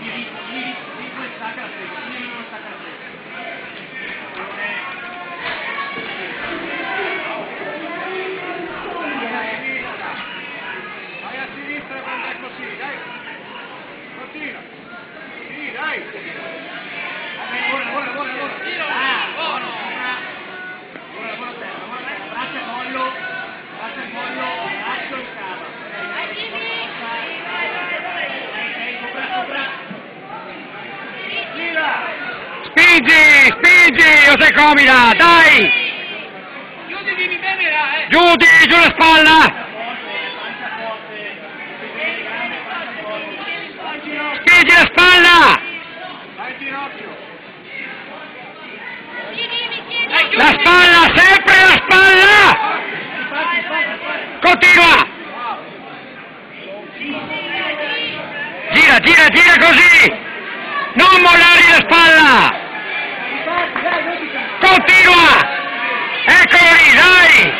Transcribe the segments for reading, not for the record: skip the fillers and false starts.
Vai a sinistra quando è così, dai. Continua. Sì, dai. Buona. Tiro, buono. Buona terra. Braccia e mollo, braccio e cava. Spingi, o sei comida, dai! Chiudimi bene là, Giù la spalla! Spingi la spalla! Vai in ginocchio. La spalla, sempre la spalla! Continua! Gira così! Non mollare la spalla! Continua! Eccolo lì, dai!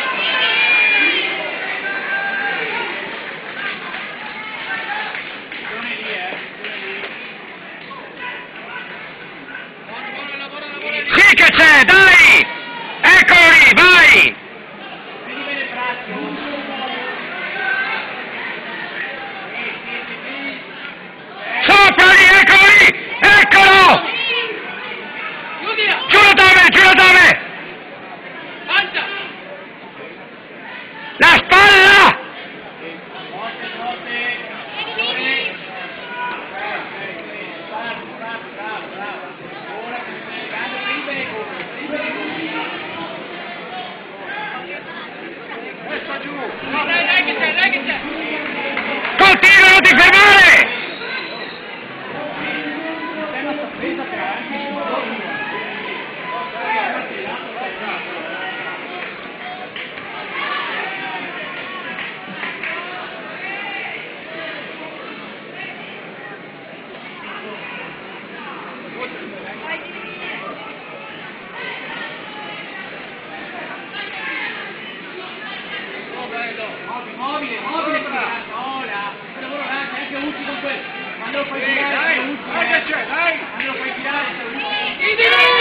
Sì che c'è, dai! Eccolo lì, vai! Sopra lì, eccolo lì! Eccolo! Giù dove? La spalla! dai che c'è. Continua, non ti fermare! Mobile, ora, lavoro anche utile con questo. Quando lo fai girare, dai, quando lo fai girare, Iddio!